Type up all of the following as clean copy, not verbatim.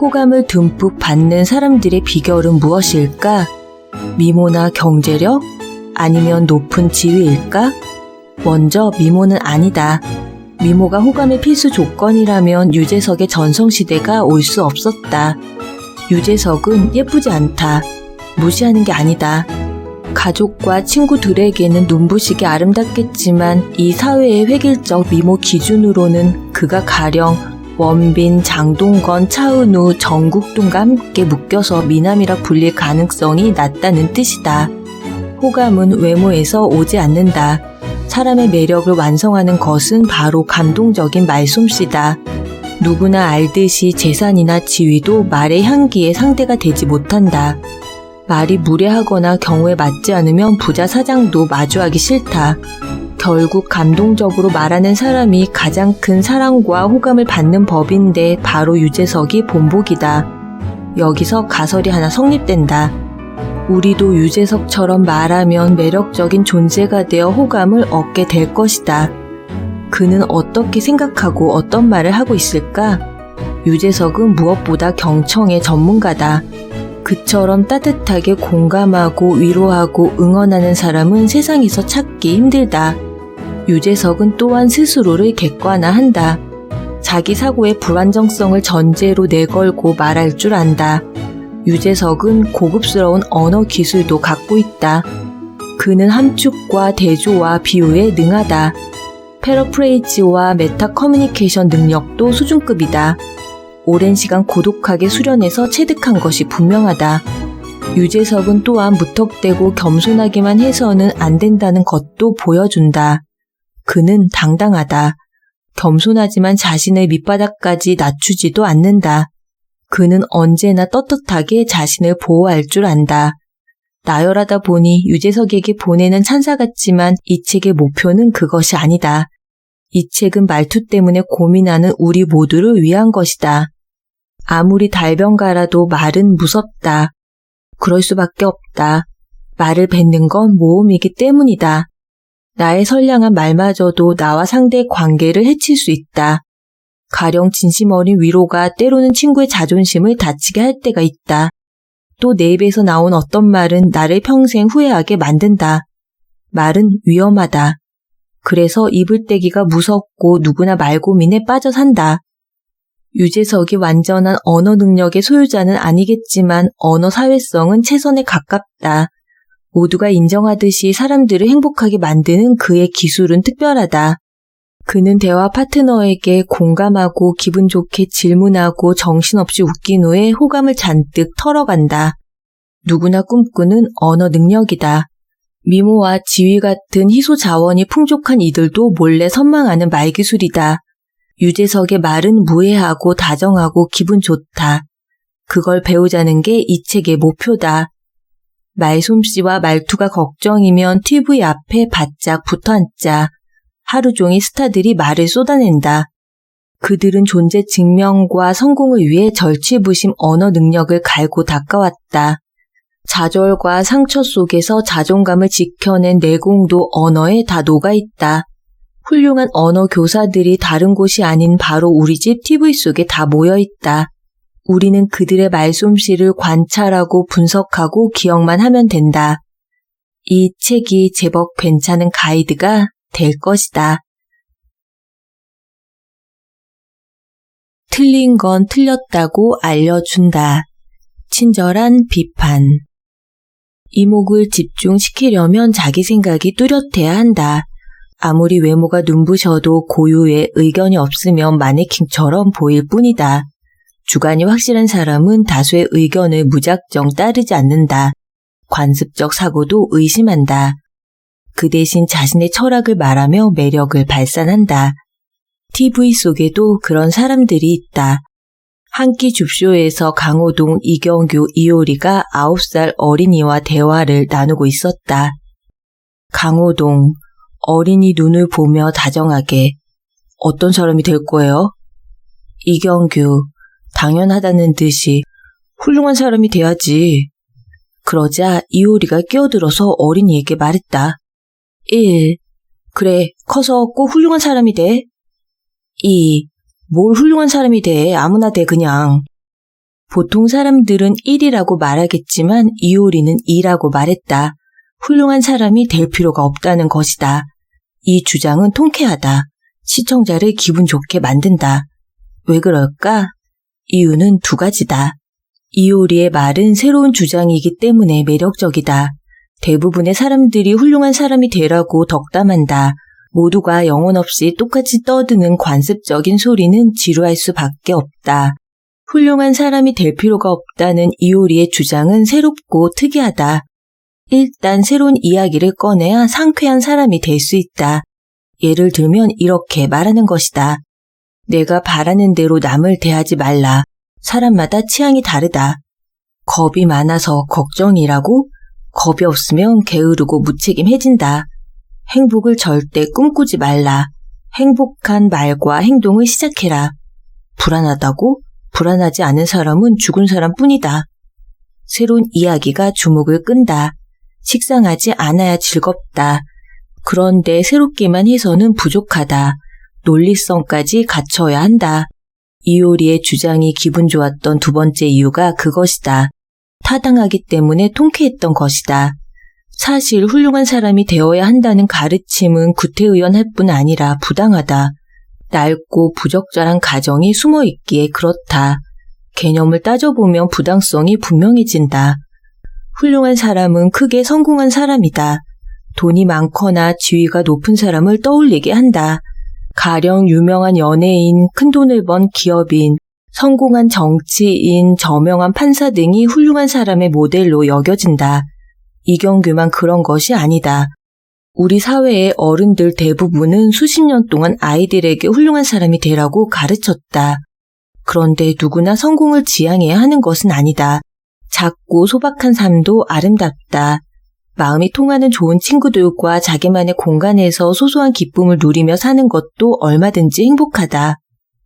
호감을 듬뿍 받는 사람들의 비결은 무엇일까? 미모나 경제력? 아니면 높은 지위일까? 먼저 미모는 아니다. 미모가 호감의 필수 조건이라면 유재석의 전성시대가 올 수 없었다. 유재석은 예쁘지 않다. 무시하는 게 아니다. 가족과 친구들에게는 눈부시게 아름답겠지만 이 사회의 획일적 미모 기준으로는 그가 가령 원빈, 장동건, 차은우, 정국동과 함께 묶여서 미남이라 불릴 가능성이 낮다는 뜻이다. 호감은 외모에서 오지 않는다. 사람의 매력을 완성하는 것은 바로 감동적인 말솜씨다. 누구나 알듯이 재산이나 지위도 말의 향기에 상대가 되지 못한다. 말이 무례하거나 경우에 맞지 않으면 부자 사장도 마주하기 싫다. 결국 감동적으로 말하는 사람이 가장 큰 사랑과 호감을 받는 법인데 바로 유재석이 본보기다. 여기서 가설이 하나 성립된다. 우리도 유재석처럼 말하면 매력적인 존재가 되어 호감을 얻게 될 것이다. 그는 어떻게 생각하고 어떤 말을 하고 있을까? 유재석은 무엇보다 경청의 전문가다. 그처럼 따뜻하게 공감하고 위로하고 응원하는 사람은 세상에서 찾기 힘들다. 유재석은 또한 스스로를 객관화한다. 자기 사고의 불안정성을 전제로 내걸고 말할 줄 안다. 유재석은 고급스러운 언어 기술도 갖고 있다. 그는 함축과 대조와 비유에 능하다. 패러프레이즈와 메타 커뮤니케이션 능력도 수준급이다. 오랜 시간 고독하게 수련해서 체득한 것이 분명하다. 유재석은 또한 무턱대고 겸손하기만 해서는 안 된다는 것도 보여준다. 그는 당당하다. 겸손하지만 자신의 밑바닥까지 낮추지도 않는다. 그는 언제나 떳떳하게 자신을 보호할 줄 안다. 나열하다 보니 유재석에게 보내는 찬사 같지만 이 책의 목표는 그것이 아니다. 이 책은 말투 때문에 고민하는 우리 모두를 위한 것이다. 아무리 달변가라도 말은 무섭다. 그럴 수밖에 없다. 말을 뱉는 건 모험이기 때문이다. 나의 선량한 말마저도 나와 상대의 관계를 해칠 수 있다. 가령 진심 어린 위로가 때로는 친구의 자존심을 다치게 할 때가 있다. 또 내 입에서 나온 어떤 말은 나를 평생 후회하게 만든다. 말은 위험하다. 그래서 입을 떼기가 무섭고 누구나 말 고민에 빠져 산다. 유재석이 완전한 언어 능력의 소유자는 아니겠지만 언어 사회성은 최선에 가깝다. 모두가 인정하듯이 사람들을 행복하게 만드는 그의 기술은 특별하다. 그는 대화 파트너에게 공감하고 기분 좋게 질문하고 정신없이 웃긴 후에 호감을 잔뜩 털어간다. 누구나 꿈꾸는 언어 능력이다. 미모와 지위 같은 희소 자원이 풍족한 이들도 몰래 선망하는 말기술이다. 유재석의 말은 무해하고 다정하고 기분 좋다. 그걸 배우자는 게 이 책의 목표다. 말솜씨와 말투가 걱정이면 TV 앞에 바짝 붙어앉자. 하루 종일 스타들이 말을 쏟아낸다. 그들은 존재 증명과 성공을 위해 절치부심 언어 능력을 갈고 닦아왔다. 좌절과 상처 속에서 자존감을 지켜낸 내공도 언어에 다 녹아있다. 훌륭한 언어 교사들이 다른 곳이 아닌 바로 우리 집 TV 속에 다 모여있다. 우리는 그들의 말솜씨를 관찰하고 분석하고 기억만 하면 된다. 이 책이 제법 괜찮은 가이드가 될 것이다. 틀린 건 틀렸다고 알려준다. 친절한 비판. 이목을 집중시키려면 자기 생각이 뚜렷해야 한다. 아무리 외모가 눈부셔도 고유의 의견이 없으면 마네킹처럼 보일 뿐이다. 주관이 확실한 사람은 다수의 의견을 무작정 따르지 않는다. 관습적 사고도 의심한다. 그 대신 자신의 철학을 말하며 매력을 발산한다. TV 속에도 그런 사람들이 있다. 한 끼 줍쇼에서 강호동, 이경규, 이효리가 9살 어린이와 대화를 나누고 있었다. 강호동, 어린이 눈을 보며 다정하게 어떤 사람이 될 거예요? 이경규, 당연하다는 듯이 훌륭한 사람이 돼야지. 그러자 이효리가 끼어들어서 어린이에게 말했다. 1. 그래, 커서 꼭 훌륭한 사람이 돼. 2. 뭘 훌륭한 사람이 돼. 아무나 돼 그냥. 보통 사람들은 1이라고 말하겠지만 이효리는 2라고 말했다. 훌륭한 사람이 될 필요가 없다는 것이다. 이 주장은 통쾌하다. 시청자를 기분 좋게 만든다. 왜 그럴까? 이유는 두 가지다. 이효리의 말은 새로운 주장이기 때문에 매력적이다. 대부분의 사람들이 훌륭한 사람이 되라고 덕담한다. 모두가 영혼 없이 똑같이 떠드는 관습적인 소리는 지루할 수밖에 없다. 훌륭한 사람이 될 필요가 없다는 이효리의 주장은 새롭고 특이하다. 일단 새로운 이야기를 꺼내야 상쾌한 사람이 될 수 있다. 예를 들면 이렇게 말하는 것이다. 내가 바라는 대로 남을 대하지 말라. 사람마다 취향이 다르다. 겁이 많아서 걱정이라고? 겁이 없으면 게으르고 무책임해진다. 행복을 절대 꿈꾸지 말라. 행복한 말과 행동을 시작해라. 불안하다고? 불안하지 않은 사람은 죽은 사람뿐이다. 새로운 이야기가 주목을 끈다. 식상하지 않아야 즐겁다. 그런데 새롭기만 해서는 부족하다. 논리성까지 갖춰야 한다. 이효리의 주장이 기분 좋았던 두 번째 이유가 그것이다. 타당하기 때문에 통쾌했던 것이다. 사실 훌륭한 사람이 되어야 한다는 가르침은 구태의연할 뿐 아니라 부당하다. 낡고 부적절한 가정이 숨어있기에 그렇다. 개념을 따져보면 부당성이 분명해진다. 훌륭한 사람은 크게 성공한 사람이다. 돈이 많거나 지위가 높은 사람을 떠올리게 한다. 가령 유명한 연예인, 큰돈을 번 기업인, 성공한 정치인, 저명한 판사 등이 훌륭한 사람의 모델로 여겨진다. 이경규만 그런 것이 아니다. 우리 사회의 어른들 대부분은 수십 년 동안 아이들에게 훌륭한 사람이 되라고 가르쳤다. 그런데 누구나 성공을 지향해야 하는 것은 아니다. 작고 소박한 삶도 아름답다. 마음이 통하는 좋은 친구들과 자기만의 공간에서 소소한 기쁨을 누리며 사는 것도 얼마든지 행복하다.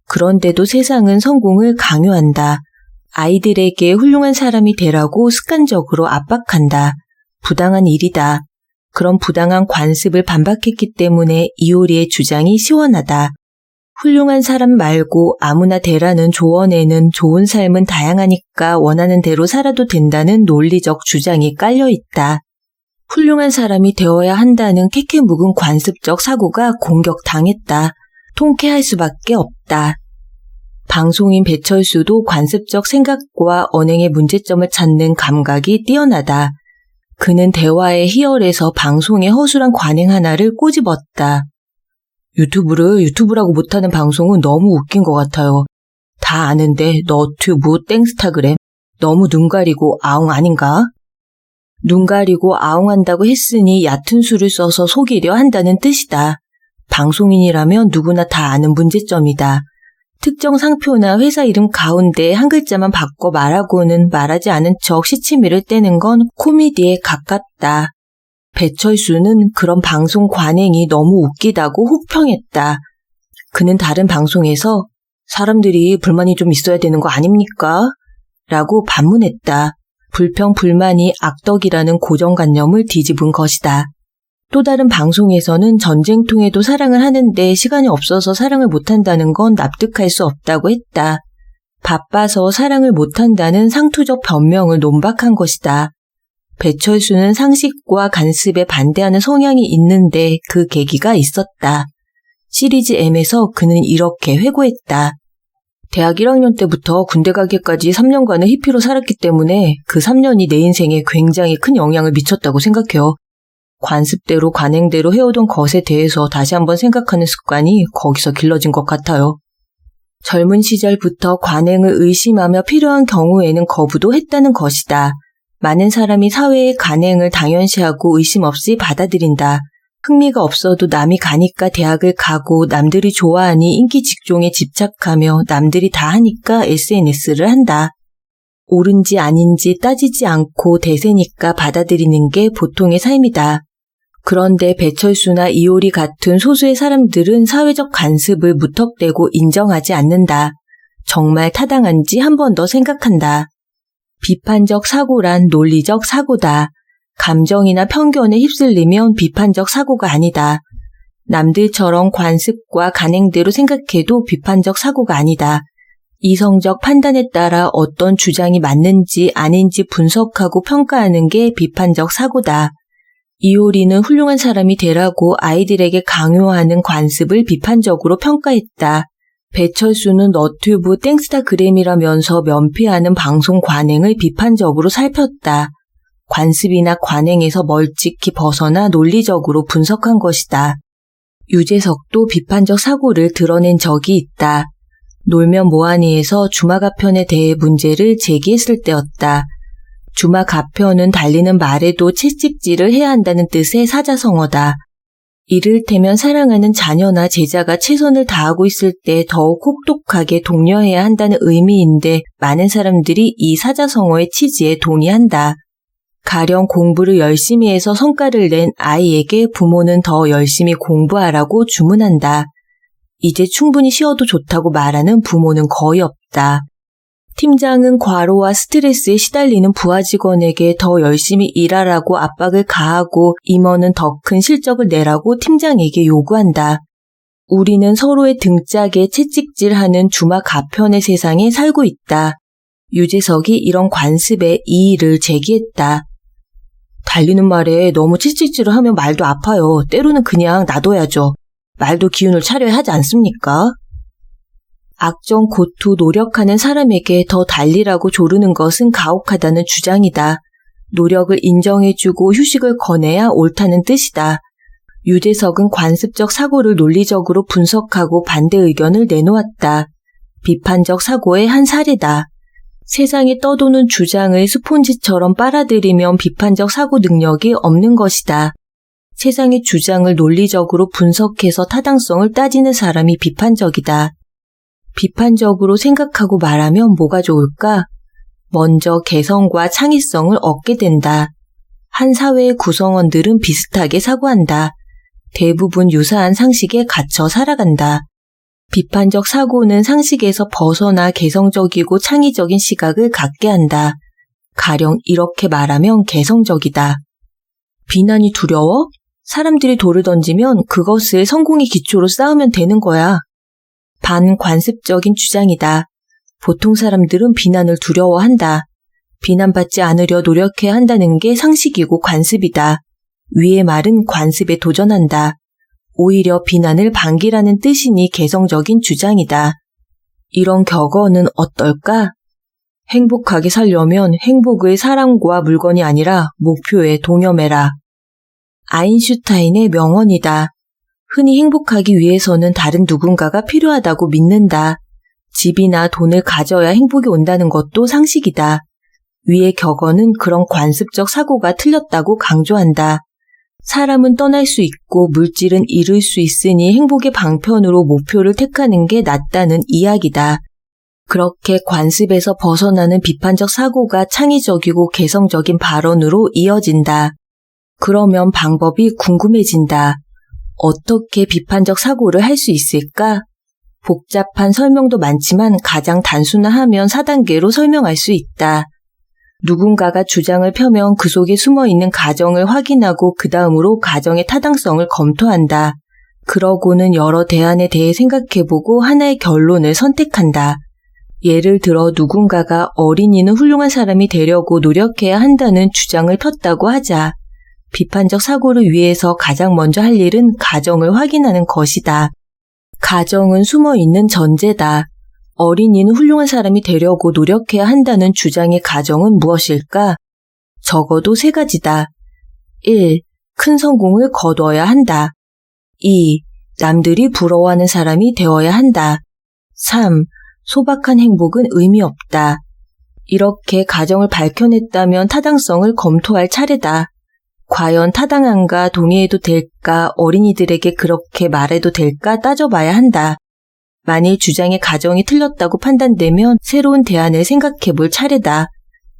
그런데도 세상은 성공을 강요한다. 아이들에게 훌륭한 사람이 되라고 습관적으로 압박한다. 부당한 일이다. 그런 부당한 관습을 반박했기 때문에 이효리의 주장이 시원하다. 훌륭한 사람 말고 아무나 되라는 조언에는 좋은 삶은 다양하니까 원하는 대로 살아도 된다는 논리적 주장이 깔려있다. 훌륭한 사람이 되어야 한다는 캐캐 묵은 관습적 사고가 공격당했다. 통쾌할 수밖에 없다. 방송인 배철수도 관습적 생각과 언행의 문제점을 찾는 감각이 뛰어나다. 그는 대화의 희열에서 방송의 허술한 관행 하나를 꼬집었다. 유튜브를 유튜브라고 못하는 방송은 너무 웃긴 것 같아요. 다 아는데 너튜브, 땡스타그램 너무 눈 가리고 아웅 아닌가? 눈 가리고 아웅한다고 했으니 얕은 수를 써서 속이려 한다는 뜻이다. 방송인이라면 누구나 다 아는 문제점이다. 특정 상표나 회사 이름 가운데 한 글자만 바꿔 말하고는 말하지 않은 척 시치미를 떼는 건 코미디에 가깝다. 배철수는 그런 방송 관행이 너무 웃기다고 혹평했다. 그는 다른 방송에서 사람들이 불만이 좀 있어야 되는 거 아닙니까? 라고 반문했다. 불평, 불만이 악덕이라는 고정관념을 뒤집은 것이다. 또 다른 방송에서는 전쟁통에도 사랑을 하는데 시간이 없어서 사랑을 못한다는 건 납득할 수 없다고 했다. 바빠서 사랑을 못한다는 상투적 변명을 논박한 것이다. 배철수는 상식과 간습에 반대하는 성향이 있는데 그 계기가 있었다. 시리즈 M에서 그는 이렇게 회고했다. 대학 1학년 때부터 군대 가기까지 3년간을 히피로 살았기 때문에 그 3년이 내 인생에 굉장히 큰 영향을 미쳤다고 생각해요. 관습대로 관행대로 해오던 것에 대해서 다시 한번 생각하는 습관이 거기서 길러진 것 같아요. 젊은 시절부터 관행을 의심하며 필요한 경우에는 거부도 했다는 것이다. 많은 사람이 사회의 관행을 당연시하고 의심 없이 받아들인다. 흥미가 없어도 남이 가니까 대학을 가고 남들이 좋아하니 인기 직종에 집착하며 남들이 다 하니까 SNS를 한다. 옳은지 아닌지 따지지 않고 대세니까 받아들이는 게 보통의 삶이다. 그런데 배철수나 이효리 같은 소수의 사람들은 사회적 관습을 무턱대고 인정하지 않는다. 정말 타당한지 한 번 더 생각한다. 비판적 사고란 논리적 사고다. 감정이나 편견에 휩쓸리면 비판적 사고가 아니다. 남들처럼 관습과 간행대로 생각해도 비판적 사고가 아니다. 이성적 판단에 따라 어떤 주장이 맞는지 아닌지 분석하고 평가하는 게 비판적 사고다. 이효리는 훌륭한 사람이 되라고 아이들에게 강요하는 관습을 비판적으로 평가했다. 배철수는 너튜브 땡스타그램이라면서 면피하는 방송 관행을 비판적으로 살폈다. 관습이나 관행에서 멀찍이 벗어나 논리적으로 분석한 것이다. 유재석도 비판적 사고를 드러낸 적이 있다. 놀면 뭐하니에서 주마가편에 대해 문제를 제기했을 때였다. 주마가편은 달리는 말에도 채찍질을 해야 한다는 뜻의 사자성어다. 이를테면 사랑하는 자녀나 제자가 최선을 다하고 있을 때 더욱 혹독하게 독려해야 한다는 의미인데 많은 사람들이 이 사자성어의 취지에 동의한다. 가령 공부를 열심히 해서 성과를 낸 아이에게 부모는 더 열심히 공부하라고 주문한다. 이제 충분히 쉬어도 좋다고 말하는 부모는 거의 없다. 팀장은 과로와 스트레스에 시달리는 부하 직원에게 더 열심히 일하라고 압박을 가하고 임원은 더 큰 실적을 내라고 팀장에게 요구한다. 우리는 서로의 등짝에 채찍질하는 주마가편의 세상에 살고 있다. 유재석이 이런 관습에 이의를 제기했다. 달리는 말에 너무 채찍질을 하면 말도 아파요. 때로는 그냥 놔둬야죠. 말도 기운을 차려야 하지 않습니까? 악정 고투 노력하는 사람에게 더 달리라고 조르는 것은 가혹하다는 주장이다. 노력을 인정해주고 휴식을 권해야 옳다는 뜻이다. 유재석은 관습적 사고를 논리적으로 분석하고 반대 의견을 내놓았다. 비판적 사고의 한 사례다. 세상에 떠도는 주장을 스폰지처럼 빨아들이면 비판적 사고 능력이 없는 것이다. 세상의 주장을 논리적으로 분석해서 타당성을 따지는 사람이 비판적이다. 비판적으로 생각하고 말하면 뭐가 좋을까? 먼저 개성과 창의성을 얻게 된다. 한 사회의 구성원들은 비슷하게 사고한다. 대부분 유사한 상식에 갇혀 살아간다. 비판적 사고는 상식에서 벗어나 개성적이고 창의적인 시각을 갖게 한다. 가령 이렇게 말하면 개성적이다. 비난이 두려워? 사람들이 돌을 던지면 그것을 성공의 기초로 쌓으면 되는 거야. 반관습적인 주장이다. 보통 사람들은 비난을 두려워한다. 비난받지 않으려 노력해야 한다는 게 상식이고 관습이다. 위의 말은 관습에 도전한다. 오히려 비난을 반기라는 뜻이니 개성적인 주장이다. 이런 격언은 어떨까? 행복하게 살려면 행복을 사람과 물건이 아니라 목표에 동여매라. 아인슈타인의 명언이다. 흔히 행복하기 위해서는 다른 누군가가 필요하다고 믿는다. 집이나 돈을 가져야 행복이 온다는 것도 상식이다. 위의 격언은 그런 관습적 사고가 틀렸다고 강조한다. 사람은 떠날 수 있고 물질은 잃을 수 있으니 행복의 방편으로 목표를 택하는 게 낫다는 이야기다. 그렇게 관습에서 벗어나는 비판적 사고가 창의적이고 개성적인 발언으로 이어진다. 그러면 방법이 궁금해진다. 어떻게 비판적 사고를 할 수 있을까? 복잡한 설명도 많지만 가장 단순화하면 4단계로 설명할 수 있다. 누군가가 주장을 펴면 그 속에 숨어있는 가정을 확인하고 그 다음으로 가정의 타당성을 검토한다. 그러고는 여러 대안에 대해 생각해보고 하나의 결론을 선택한다. 예를 들어 누군가가 어린이는 훌륭한 사람이 되려고 노력해야 한다는 주장을 폈다고 하자. 비판적 사고를 위해서 가장 먼저 할 일은 가정을 확인하는 것이다. 가정은 숨어있는 전제다. 어린이는 훌륭한 사람이 되려고 노력해야 한다는 주장의 가정은 무엇일까? 적어도 3가지다. 1. 큰 성공을 거둬야 한다. 2. 남들이 부러워하는 사람이 되어야 한다. 3. 소박한 행복은 의미 없다. 이렇게 가정을 밝혀냈다면 타당성을 검토할 차례다. 과연 타당한가, 동의해도 될까, 어린이들에게 그렇게 말해도 될까 따져봐야 한다. 만일 주장의 가정이 틀렸다고 판단되면 새로운 대안을 생각해볼 차례다.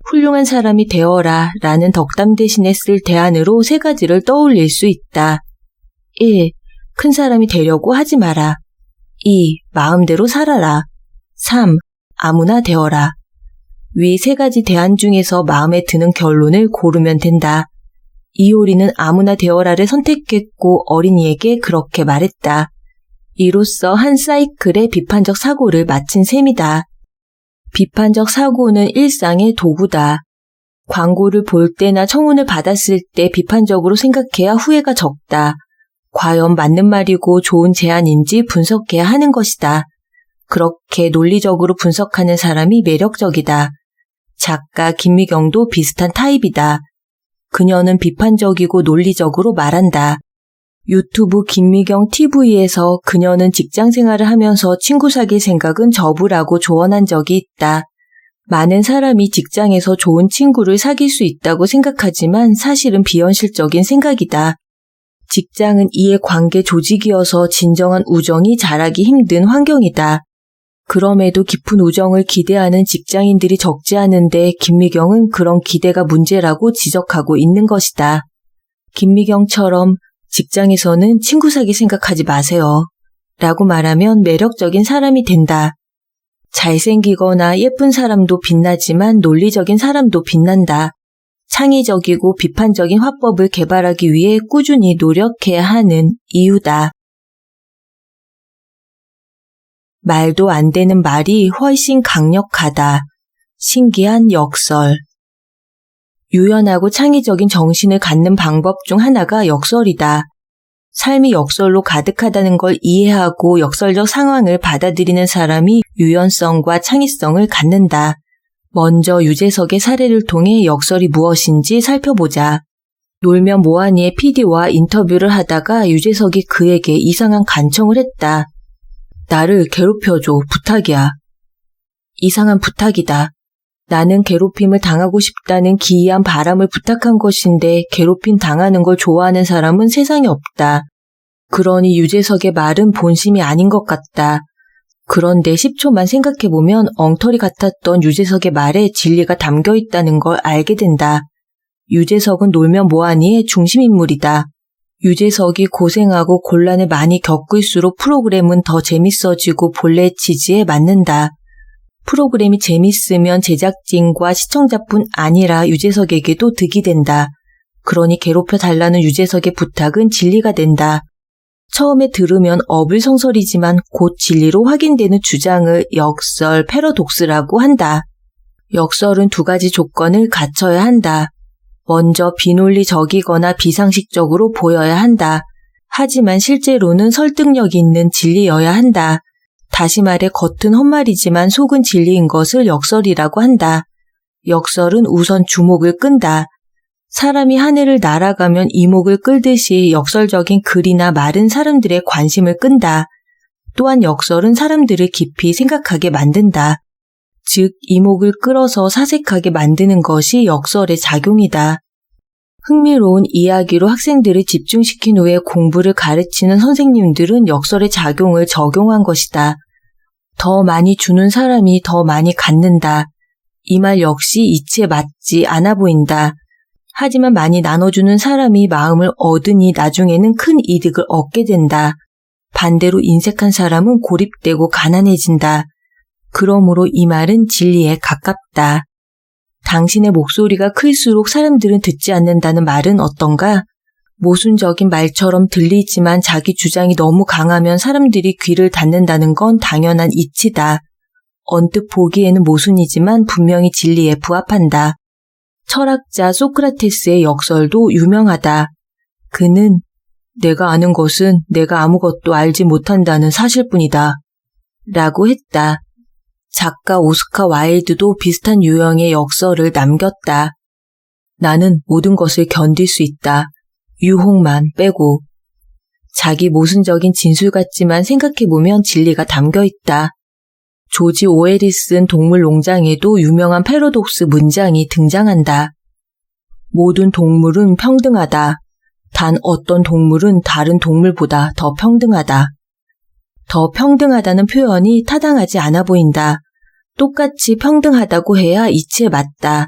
훌륭한 사람이 되어라 라는 덕담 대신에 쓸 대안으로 3가지를 떠올릴 수 있다. 1. 큰 사람이 되려고 하지 마라. 2. 마음대로 살아라. 3. 아무나 되어라. 위 3가지 대안 중에서 마음에 드는 결론을 고르면 된다. 이효리는 아무나 되어라를 선택했고 어린이에게 그렇게 말했다. 이로써 한 사이클의 비판적 사고를 마친 셈이다. 비판적 사고는 일상의 도구다. 광고를 볼 때나 청혼을 받았을 때 비판적으로 생각해야 후회가 적다. 과연 맞는 말이고 좋은 제안인지 분석해야 하는 것이다. 그렇게 논리적으로 분석하는 사람이 매력적이다. 작가 김미경도 비슷한 타입이다. 그녀는 비판적이고 논리적으로 말한다. 유튜브 김미경 TV에서 그녀는 직장 생활을 하면서 친구 사귈 생각은 접으라고 조언한 적이 있다. 많은 사람이 직장에서 좋은 친구를 사귈 수 있다고 생각하지만 사실은 비현실적인 생각이다. 직장은 이해관계 조직이어서 진정한 우정이 자라기 힘든 환경이다. 그럼에도 깊은 우정을 기대하는 직장인들이 적지 않은데 김미경은 그런 기대가 문제라고 지적하고 있는 것이다. 김미경처럼 직장에서는 친구 사귈 생각하지 마세요. 라고 말하면 매력적인 사람이 된다. 잘생기거나 예쁜 사람도 빛나지만 논리적인 사람도 빛난다. 창의적이고 비판적인 화법을 개발하기 위해 꾸준히 노력해야 하는 이유다. 말도 안 되는 말이 훨씬 강력하다. 신기한 역설. 유연하고 창의적인 정신을 갖는 방법 중 하나가 역설이다. 삶이 역설로 가득하다는 걸 이해하고 역설적 상황을 받아들이는 사람이 유연성과 창의성을 갖는다. 먼저 유재석의 사례를 통해 역설이 무엇인지 살펴보자. 놀면 뭐하니의 PD와 인터뷰를 하다가 유재석이 그에게 이상한 간청을 했다. 나를 괴롭혀줘, 부탁이야. 이상한 부탁이다. 나는 괴롭힘을 당하고 싶다는 기이한 바람을 부탁한 것인데 괴롭힘 당하는 걸 좋아하는 사람은 세상에 없다. 그러니 유재석의 말은 본심이 아닌 것 같다. 그런데 10초만 생각해보면 엉터리 같았던 유재석의 말에 진리가 담겨 있다는 걸 알게 된다. 유재석은 놀면 뭐하니의 중심인물이다. 유재석이 고생하고 곤란을 많이 겪을수록 프로그램은 더 재밌어지고 본래 취지에 맞는다. 프로그램이 재밌으면 제작진과 시청자뿐 아니라 유재석에게도 득이 된다. 그러니 괴롭혀 달라는 유재석의 부탁은 진리가 된다. 처음에 들으면 어불성설이지만 곧 진리로 확인되는 주장을 역설, 패러독스라고 한다. 역설은 두 가지 조건을 갖춰야 한다. 먼저 비논리적이거나 비상식적으로 보여야 한다. 하지만 실제로는 설득력 있는 진리여야 한다. 다시 말해 겉은 헛말이지만 속은 진리인 것을 역설이라고 한다. 역설은 우선 주목을 끈다. 사람이 하늘을 날아가면 이목을 끌듯이 역설적인 글이나 말은 사람들의 관심을 끈다. 또한 역설은 사람들을 깊이 생각하게 만든다. 즉, 이목을 끌어서 사색하게 만드는 것이 역설의 작용이다. 흥미로운 이야기로 학생들을 집중시킨 후에 공부를 가르치는 선생님들은 역설의 작용을 적용한 것이다. 더 많이 주는 사람이 더 많이 갖는다. 이 말 역시 이치에 맞지 않아 보인다. 하지만 많이 나눠주는 사람이 마음을 얻으니 나중에는 큰 이득을 얻게 된다. 반대로 인색한 사람은 고립되고 가난해진다. 그러므로 이 말은 진리에 가깝다. 당신의 목소리가 클수록 사람들은 듣지 않는다는 말은 어떤가? 모순적인 말처럼 들리지만 자기 주장이 너무 강하면 사람들이 귀를 닫는다는 건 당연한 이치다. 언뜻 보기에는 모순이지만 분명히 진리에 부합한다. 철학자 소크라테스의 역설도 유명하다. 그는 내가 아는 것은 내가 아무것도 알지 못한다는 사실뿐이다. 라고 했다. 작가 오스카 와일드도 비슷한 유형의 역설을 남겼다. 나는 모든 것을 견딜 수 있다. 유혹만 빼고. 자기 모순적인 진술 같지만 생각해보면 진리가 담겨 있다. 조지 오웰이 쓴 동물농장에도 유명한 패러독스 문장이 등장한다. 모든 동물은 평등하다. 단 어떤 동물은 다른 동물보다 더 평등하다. 더 평등하다는 표현이 타당하지 않아 보인다. 똑같이 평등하다고 해야 이치에 맞다.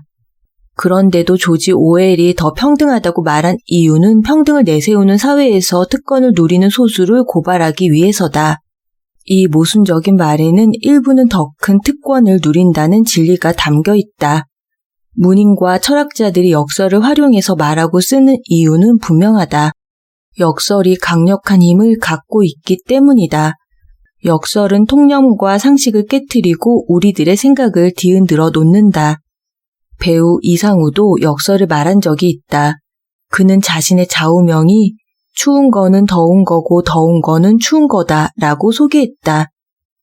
그런데도 조지 오웰이 더 평등하다고 말한 이유는 평등을 내세우는 사회에서 특권을 누리는 소수를 고발하기 위해서다. 이 모순적인 말에는 일부는 더 큰 특권을 누린다는 진리가 담겨 있다. 문인과 철학자들이 역설을 활용해서 말하고 쓰는 이유는 분명하다. 역설이 강력한 힘을 갖고 있기 때문이다. 역설은 통념과 상식을 깨트리고 우리들의 생각을 뒤흔들어 놓는다. 배우 이상우도 역설을 말한 적이 있다. 그는 자신의 좌우명이 추운 거는 더운 거고 더운 거는 추운 거다 라고 소개했다.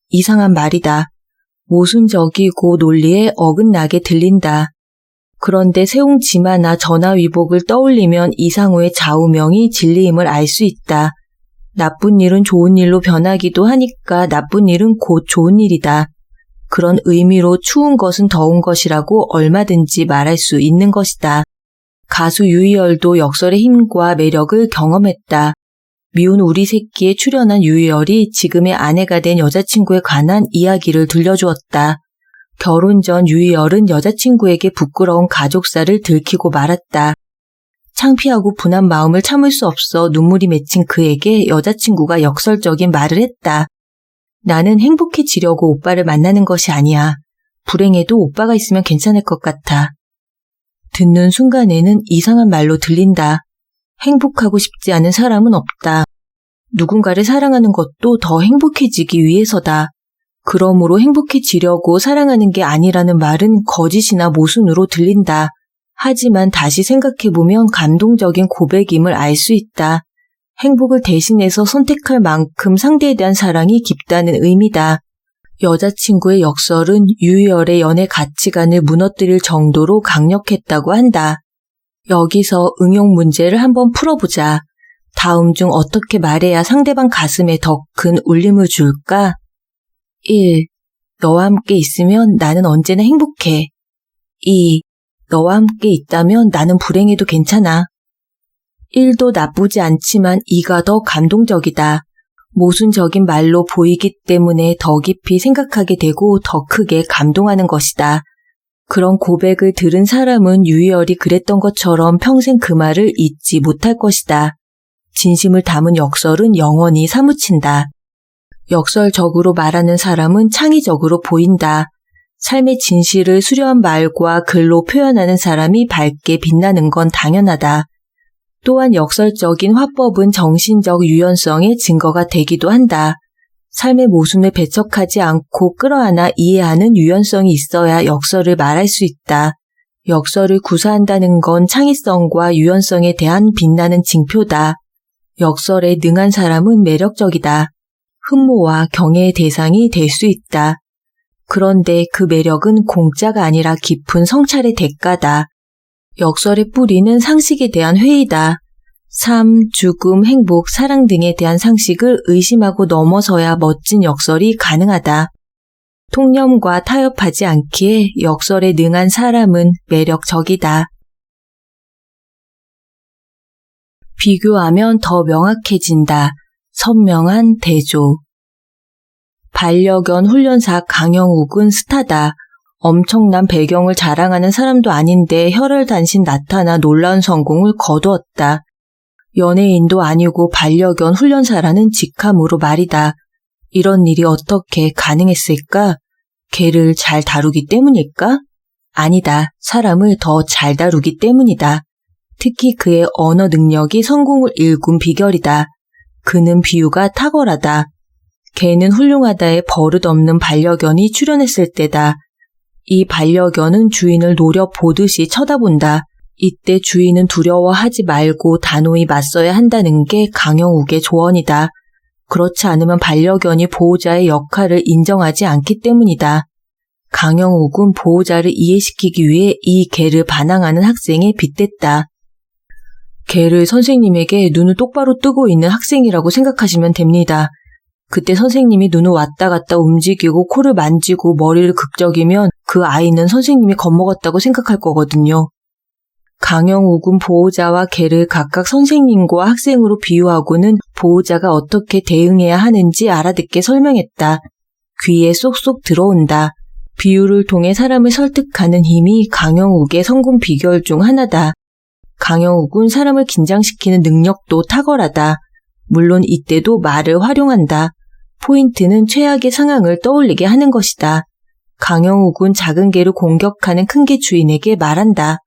이상한 말이다. 모순적이고 논리에 어긋나게 들린다. 그런데 세옹지마나 전화위복을 떠올리면 이상우의 좌우명이 진리임을 알 수 있다. 나쁜 일은 좋은 일로 변하기도 하니까 나쁜 일은 곧 좋은 일이다. 그런 의미로 추운 것은 더운 것이라고 얼마든지 말할 수 있는 것이다. 가수 유희열도 역설의 힘과 매력을 경험했다. 미운 우리 새끼에 출연한 유희열이 지금의 아내가 된 여자친구에 관한 이야기를 들려주었다. 결혼 전 유희열은 여자친구에게 부끄러운 가족사를 들키고 말았다. 창피하고 분한 마음을 참을 수 없어 눈물이 맺힌 그에게 여자친구가 역설적인 말을 했다. 나는 행복해지려고 오빠를 만나는 것이 아니야. 불행해도 오빠가 있으면 괜찮을 것 같아. 듣는 순간에는 이상한 말로 들린다. 행복하고 싶지 않은 사람은 없다. 누군가를 사랑하는 것도 더 행복해지기 위해서다. 그러므로 행복해지려고 사랑하는 게 아니라는 말은 거짓이나 모순으로 들린다. 하지만 다시 생각해보면 감동적인 고백임을 알 수 있다. 행복을 대신해서 선택할 만큼 상대에 대한 사랑이 깊다는 의미다. 여자친구의 역설은 유희열의 연애 가치관을 무너뜨릴 정도로 강력했다고 한다. 여기서 응용 문제를 한번 풀어보자. 다음 중 어떻게 말해야 상대방 가슴에 더 큰 울림을 줄까? 1. 너와 함께 있으면 나는 언제나 행복해. 2. 너와 함께 있다면 나는 불행해도 괜찮아. 1도 나쁘지 않지만 2가 더 감동적이다. 모순적인 말로 보이기 때문에 더 깊이 생각하게 되고 더 크게 감동하는 것이다. 그런 고백을 들은 사람은 유희열이 그랬던 것처럼 평생 그 말을 잊지 못할 것이다. 진심을 담은 역설은 영원히 사무친다. 역설적으로 말하는 사람은 창의적으로 보인다. 삶의 진실을 수려한 말과 글로 표현하는 사람이 밝게 빛나는 건 당연하다. 또한 역설적인 화법은 정신적 유연성의 증거가 되기도 한다. 삶의 모순을 배척하지 않고 끌어안아 이해하는 유연성이 있어야 역설을 말할 수 있다. 역설을 구사한다는 건 창의성과 유연성에 대한 빛나는 징표다. 역설에 능한 사람은 매력적이다. 흠모와 경애의 대상이 될 수 있다. 그런데 그 매력은 공짜가 아니라 깊은 성찰의 대가다. 역설의 뿌리는 상식에 대한 회의다. 삶, 죽음, 행복, 사랑 등에 대한 상식을 의심하고 넘어서야 멋진 역설이 가능하다. 통념과 타협하지 않기에 역설에 능한 사람은 매력적이다. 비교하면 더 명확해진다. 선명한 대조. 반려견 훈련사 강영욱은 스타다. 엄청난 배경을 자랑하는 사람도 아닌데 혈혈단신 나타나 놀라운 성공을 거두었다. 연예인도 아니고 반려견 훈련사라는 직함으로 말이다. 이런 일이 어떻게 가능했을까? 개를 잘 다루기 때문일까? 아니다. 사람을 더 잘 다루기 때문이다. 특히 그의 언어 능력이 성공을 일군 비결이다. 그는 비유가 탁월하다. 개는 훌륭하다에 버릇없는 반려견이 출연했을 때다. 이 반려견은 주인을 노려보듯이 쳐다본다. 이때 주인은 두려워하지 말고 단호히 맞서야 한다는 게 강영욱의 조언이다. 그렇지 않으면 반려견이 보호자의 역할을 인정하지 않기 때문이다. 강영욱은 보호자를 이해시키기 위해 이 개를 반항하는 학생에 빗댔다. 개를 선생님에게 눈을 똑바로 뜨고 있는 학생이라고 생각하시면 됩니다. 그때 선생님이 눈을 왔다 갔다 움직이고 코를 만지고 머리를 극적이면 그 아이는 선생님이 겁먹었다고 생각할 거거든요. 강영욱은 보호자와 개를 각각 선생님과 학생으로 비유하고는 보호자가 어떻게 대응해야 하는지 알아듣게 설명했다. 귀에 쏙쏙 들어온다. 비유를 통해 사람을 설득하는 힘이 강영욱의 성공 비결 중 하나다. 강영욱은 사람을 긴장시키는 능력도 탁월하다. 물론 이때도 말을 활용한다. 포인트는 최악의 상황을 떠올리게 하는 것이다. 강영욱은 작은 개를 공격하는 큰 개 주인에게 말한다.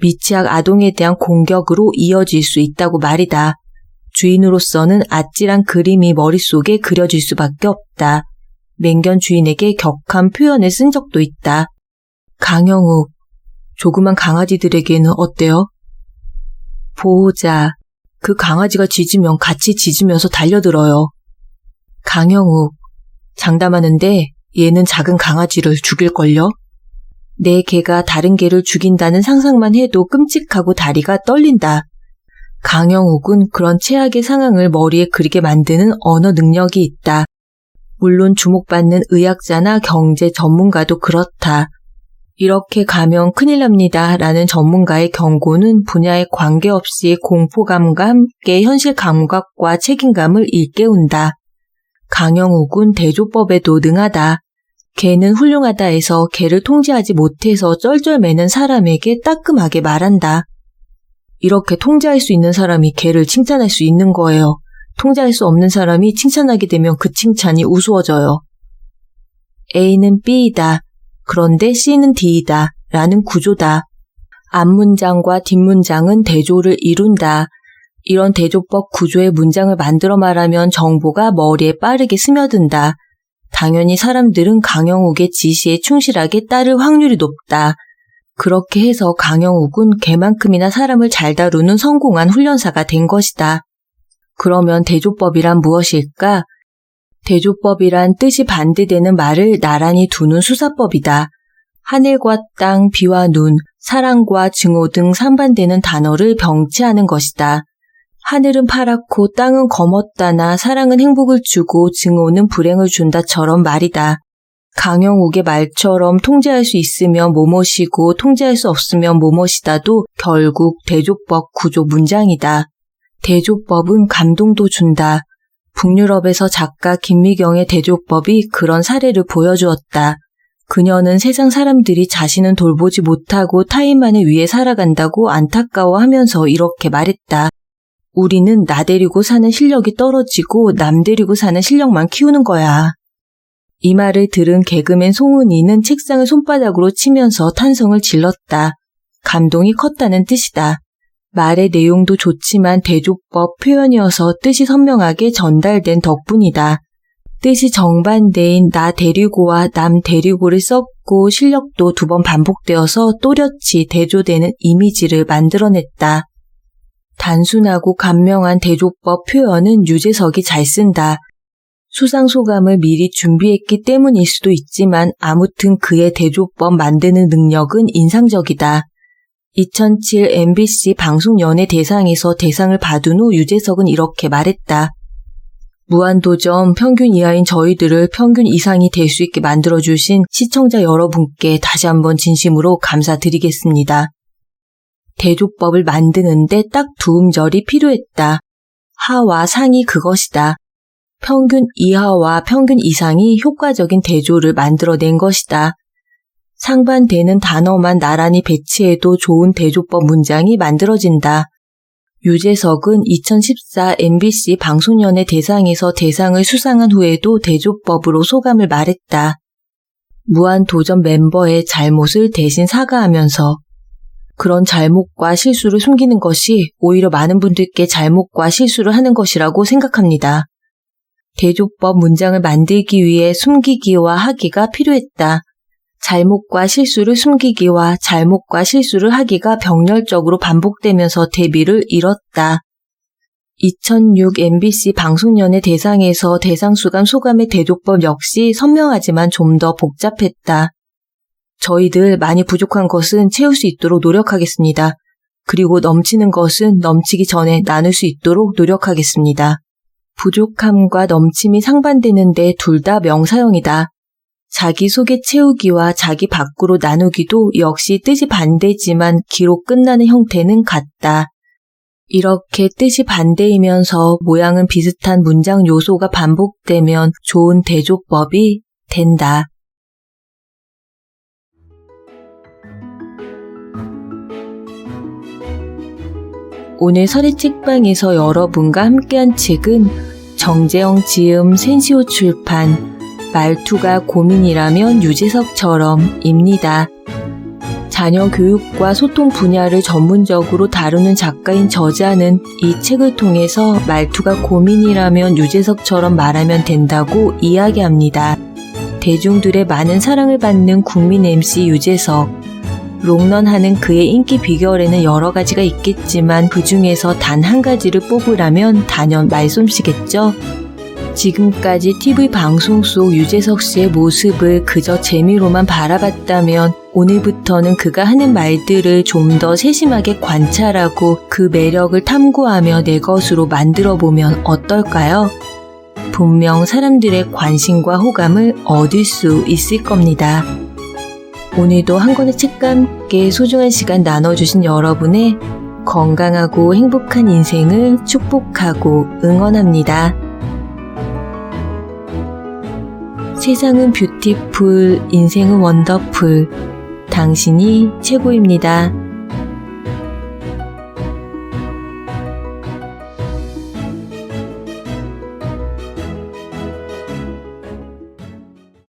미취학 아동에 대한 공격으로 이어질 수 있다고 말이다. 주인으로서는 아찔한 그림이 머릿속에 그려질 수밖에 없다. 맹견 주인에게 격한 표현을 쓴 적도 있다. 강영욱, 조그만 강아지들에게는 어때요? 보호자, 그 강아지가 짖으면 같이 짖으면서 달려들어요. 강영욱, 장담하는데 얘는 작은 강아지를 죽일걸요? 내 개가 다른 개를 죽인다는 상상만 해도 끔찍하고 다리가 떨린다. 강영욱은 그런 최악의 상황을 머리에 그리게 만드는 언어 능력이 있다. 물론 주목받는 의학자나 경제 전문가도 그렇다. 이렇게 가면 큰일 납니다 라는 전문가의 경고는 분야에 관계없이 공포감과 함께 현실 감각과 책임감을 일깨운다. 강영욱은 대조법에도 능하다. 개는 훌륭하다 해서 개를 통제하지 못해서 쩔쩔매는 사람에게 따끔하게 말한다. 이렇게 통제할 수 있는 사람이 개를 칭찬할 수 있는 거예요. 통제할 수 없는 사람이 칭찬하게 되면 그 칭찬이 우스워져요. A는 B이다. 그런데 C는 D이다. 라는 구조다. 앞문장과 뒷문장은 대조를 이룬다. 이런 대조법 구조의 문장을 만들어 말하면 정보가 머리에 빠르게 스며든다. 당연히 사람들은 강영욱의 지시에 충실하게 따를 확률이 높다. 그렇게 해서 강영욱은 개만큼이나 사람을 잘 다루는 성공한 훈련사가 된 것이다. 그러면 대조법이란 무엇일까? 대조법이란 뜻이 반대되는 말을 나란히 두는 수사법이다. 하늘과 땅, 비와 눈, 사랑과 증오 등 상반되는 단어를 병치하는 것이다. 하늘은 파랗고 땅은 검었다나 사랑은 행복을 주고 증오는 불행을 준다처럼 말이다. 강영욱의 말처럼 통제할 수 있으면 뭐뭐시고 통제할 수 없으면 뭐뭐시다도 결국 대조법 구조 문장이다. 대조법은 감동도 준다. 북유럽에서 작가 김미경의 대조법이 그런 사례를 보여주었다. 그녀는 세상 사람들이 자신은 돌보지 못하고 타인만을 위해 살아간다고 안타까워하면서 이렇게 말했다. 우리는 나 데리고 사는 실력이 떨어지고 남 데리고 사는 실력만 키우는 거야. 이 말을 들은 개그맨 송은이는 책상을 손바닥으로 치면서 탄성을 질렀다. 감동이 컸다는 뜻이다. 말의 내용도 좋지만 대조법 표현이어서 뜻이 선명하게 전달된 덕분이다. 뜻이 정반대인 나 데리고와 남 데리고를 썼고 실력도 2번 반복되어서 또렷이 대조되는 이미지를 만들어냈다. 단순하고 간명한 대조법 표현은 유재석이 잘 쓴다. 수상소감을 미리 준비했기 때문일 수도 있지만 아무튼 그의 대조법 만드는 능력은 인상적이다. 2007 MBC 방송연예대상에서 대상을 받은 후 유재석은 이렇게 말했다. 무한도전 평균 이하인 저희들을 평균 이상이 될 수 있게 만들어주신 시청자 여러분께 다시 한번 진심으로 감사드리겠습니다. 대조법을 만드는데 딱 2음절이 필요했다. 하와 상이 그것이다. 평균 이하와 평균 이상이 효과적인 대조를 만들어낸 것이다. 상반되는 단어만 나란히 배치해도 좋은 대조법 문장이 만들어진다. 유재석은 2014 MBC 방송연예대상에서 대상을 수상한 후에도 대조법으로 소감을 말했다. 무한도전 멤버의 잘못을 대신 사과하면서 그런 잘못과 실수를 숨기는 것이 오히려 많은 분들께 잘못과 실수를 하는 것이라고 생각합니다. 대조법 문장을 만들기 위해 숨기기와 하기가 필요했다. 잘못과 실수를 숨기기와 잘못과 실수를 하기가 병렬적으로 반복되면서 대비를 이뤘다. 2006 MBC 방송연예대상에서 대상수감 소감의 대조법 역시 선명하지만 좀 더 복잡했다. 저희들 많이 부족한 것은 채울 수 있도록 노력하겠습니다. 그리고 넘치는 것은 넘치기 전에 나눌 수 있도록 노력하겠습니다. 부족함과 넘침이 상반되는데 둘 다 명사형이다. 자기 속에 채우기와 자기 밖으로 나누기도 역시 뜻이 반대지만 기로 끝나는 형태는 같다. 이렇게 뜻이 반대이면서 모양은 비슷한 문장 요소가 반복되면 좋은 대조법이 된다. 오늘 서리책방에서 여러분과 함께한 책은 정재영 지음 센시오 출판 말투가 고민이라면 유재석처럼 입니다. 자녀 교육과 소통 분야를 전문적으로 다루는 작가인 저자는 이 책을 통해서 말투가 고민이라면 유재석처럼 말하면 된다고 이야기합니다. 대중들의 많은 사랑을 받는 국민 MC 유재석. 롱런하는 그의 인기 비결에는 여러 가지가 있겠지만 그 중에서 단 한 가지를 뽑으라면 단연 말솜씨겠죠? 지금까지 TV 방송 속 유재석 씨의 모습을 그저 재미로만 바라봤다면 오늘부터는 그가 하는 말들을 좀 더 세심하게 관찰하고 그 매력을 탐구하며 내 것으로 만들어보면 어떨까요? 분명 사람들의 관심과 호감을 얻을 수 있을 겁니다. 오늘도 한 권의 책과 함께 소중한 시간 나눠주신 여러분의 건강하고 행복한 인생을 축복하고 응원합니다. 세상은 뷰티풀, 인생은 원더풀. 당신이 최고입니다.